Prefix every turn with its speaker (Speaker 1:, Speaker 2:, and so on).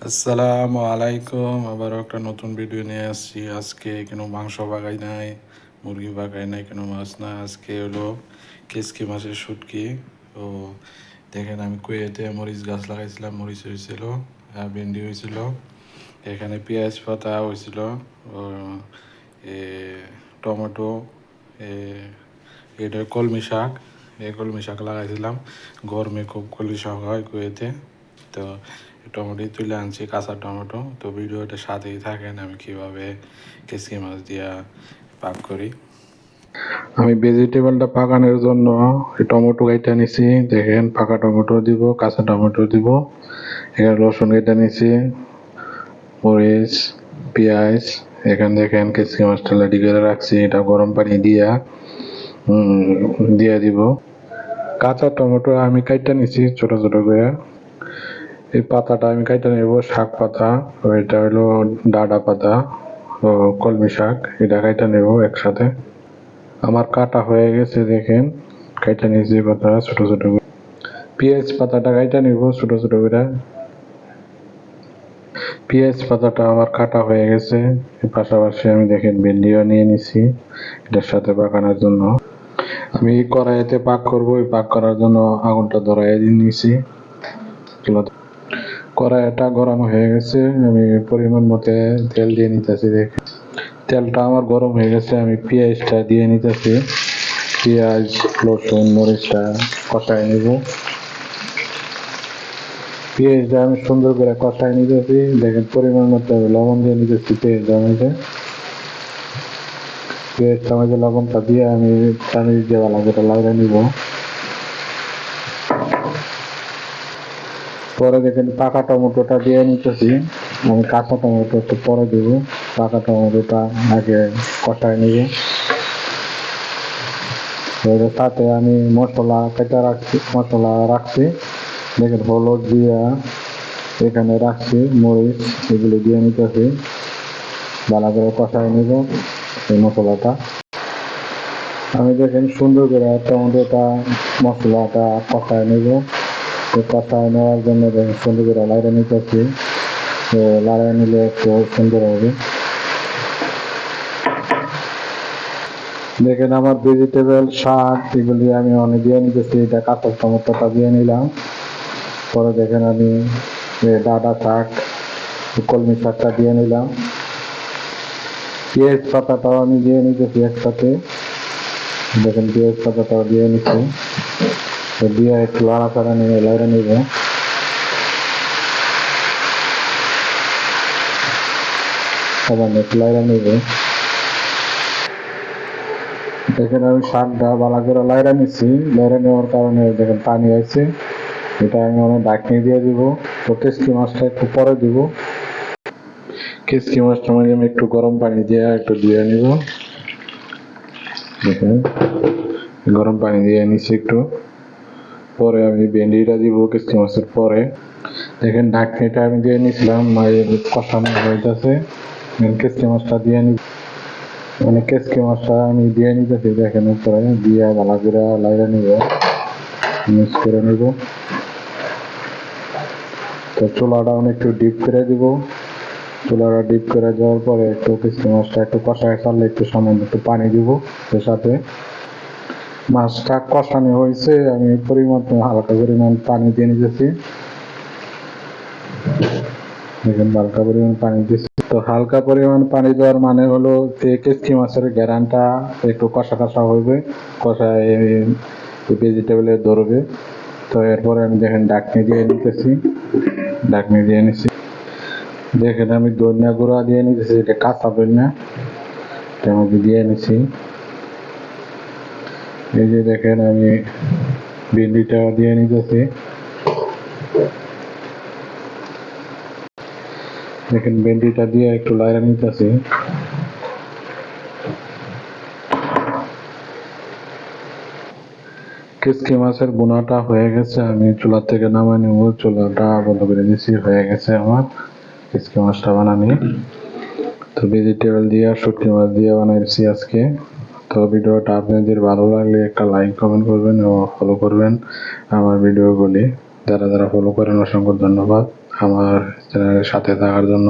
Speaker 1: আসসালামু আলাইকুম। আবার একটা নতুন ভিডিও নিয়ে আসছি। আজকে কোনো মাংস বাগাই নাই, মুরগি বাগাই নাই, কোনো মাছ না। আজকে হলো কেসকি মাছের শুটকি। তো দেখেন, আমি কুয়েতে মরিচ গাছ লাগাইছিলাম, মরিচ হয়েছিল, ভেন্ডি হয়েছিল, এখানে পেঁয়াজ পাতা হয়েছিল, ও এ টমেটো, এ এটা কলমি শাক, এই কলমি শাক লাগাইছিলাম। গরমে খুব কলমি শাক হয় কুয়েতে। তো টমেটো তুলে আনছি, কাঁচা টমেটো। তো ভিডিওটা সাথেই থাকেন, আমি কিভাবে কেসকি মাছ দিয়া পাক করি। আমি ভেজিটেবলটা পাকানোর জন্য টমেটো কেটে নিছি। দেখেন, পাকা টমেটো দিব, কাঁচা টমেটো দিব, এখানে রসুন কেটে নিছি, মরিচ, পেঁয়াজ। এখানে দেখেন কেসকি মাছটা রেডি করে রাখছি, এটা গরম পানি দিয়া দিয়ে দিব। কাঁচা টমেটো আমি কাইটা নিছি ছোট ছোট করে। এই পাতাটা আমি কাইটা নেব, শাক পাতা, এটা হলো ডাঁটা পাতা ও কলমি শাক, এটা কাইটা নেব একসাথে। আমার কাটা হয়ে গেছে, দেখেন কাইটা নিয়েছি পাতা ছোট ছোট করে। পেঁয়াজ পাতাটা কাইটা নেব ছোট ছোট করে। পেঁয়াজ পাতাটা আমার কাটা হয়ে গেছে। পাশাপাশি আমি দেখেন ভেন্ডিও নিয়ে নিছি এটার সাথে পাকানোর জন্য। আমি কড়াইতে পাক করব, এই পাক করার জন্য আগুনটা ধরাই দিয়ে নিয়েছি। কড়াইটা গরম হয়ে গেছে, আমি পরিমাণ মতো তেল দিয়ে নিতেছি। দেখেন তেলটা আমার গরম হয়ে গেছে, আমি পেঁয়াজটা দিয়ে নিতেছি। পেঁয়াজ, রসুন, মরিচটা কষাই নিব। পেঁয়াজটা আমি সুন্দর করে কষাই নিতেছি। দেখেন পরিমাণ মতো লবণ দিয়ে নিতেছি পেঁয়াজটার মধ্যে। পেঁয়াজটার মধ্যে লবণটা দিয়ে আমি পানি দিয়ে ভালো করে লাগিয়ে নিব। পরে দেখেন পাকা টমেটোটা দিয়ে নিতেছি। আমি কাঁচা টমেটো একটু পরে দিব, পাকা টমেটোটা আগে কষায় নিব। তাতে আমি মশলা কেটে রাখছি। দেখেন হলুদ দিয়া এখানে রাখছি, মরিচ এগুলো দিয়ে নিতেছি। ভালো করে কষায় নিব এই মশলাটা। আমি দেখেন সুন্দর করে টমেটোটা মশলাটা কষায় নিব। কষায় নেওয়ার জন্য দেখেন সুন্দর করে লাইড়ে নিতেছি। লাড়াই নিলে একটু সুন্দর হবে। দেখেন আমার ভেজিটেবল শাক এগুলি আমি অনেক দিয়ে নিতেছি। এটা কাঁচা টমেটোটা দিয়ে নিলাম। পরে দেখেন আমি ডাঁটা শাক, কলমি শাকটা দিয়ে নিলাম। পেঁয়াজ পাতাটাও আমি দিয়ে নিতেছি একসাথে। দেখেন পেঁয়াজ পাতাটাও দিয়ে নিচ্ছি। দিয়ে একটু লাড়াচাড়া নিয়ে লাইড়ে নিব। লাইড়ে নিব। দেখেন আমি শাকটা ভালো করে লাইড়ে নিচ্ছি। লাইড়ে নেওয়ার কারণে দেখেন পানি আছে, এটা আমি অনেক ঢাকনি দিয়ে দিব। তো কেসকি মাছটা একটু পরে দিব। কেসকি মাছটা মানে আমি একটু গরম পানি দিয়ে একটু ধুয়ে নিব। দেখেন গরম পানি দিয়ে নিচ্ছি একটু। পরে আমি ভেন্ডিটা দিব কেসকি মাছের পরে। দেখেন ঢাকনিটা আমি দিয়ে নিছিলাম, কষানো হইতেছে। কেসকি মাছটা দিয়ে নিব, মানে কেসকি মাছটা আমি দিয়ে নিতেছি। দেখেন উপরে দিয়ে ভালো করে লাইড়ে নিব, মিক্স করে নিব। তো চুলাটা একটু ডিপ করে দিব। চুলাটা ডিপ করে দেওয়ার পরে একটু কেসকি মাছটা একটু কষায় চাললে একটু সামান্য একটু পানি দিব এর সাথে। মাছটা কষানো হয়েছে, আমি হালকা পরিমাণ পানি দিয়ে নিতেছি। দেখেন হালকা পরিমাণ পানি দিচ্ছি। তো হালকা পরিমাণ পানি দেওয়ার মানে হলো কেসকি মাছের ঘেরানটা একটু কষা কষা হইবে, কষায় ভেজিটেবলে ধরবে। তো এরপরে আমি দেখেন ঢাকনি দিয়ে নিতেছি, ঢাকনি দিয়ে নিচ্ছি। দেখেন আমি ধনিয়া গুঁড়া দিয়ে নিতেছি, এটা কাঁচা ধনিয়া, এটা আমি দিয়ে নিচ্ছি। এই যে দেখেন আমি ভেন্ডিটা দিয়ে নিতেছি। দেখেন ভেন্ডিটা দিয়ে একটু লাইড়ে নিতেছি। কেসকি মাছের বোনাটা হয়ে গেছে, আমি চুলা থেকে নামাই নেব। চুলাটা বন্ধ করে দিচ্ছি, হয়ে গেছে আমার কেসকি মাছটা বানানি। তো ভেজিটেবল দিয়ে শুটকি মাছ দিয়ে বানাইছি আজকে। তো ভিডিওটা আপনাদের ভালো লাগলে একটা লাইক কমেন্ট করবেন ও ফলো করবেন আমার ভিডিওগুলি। যারা যারা ফলো করেন অসংখ্য ধন্যবাদ। আমার চ্যানেলের সাথে থাকার জন্য।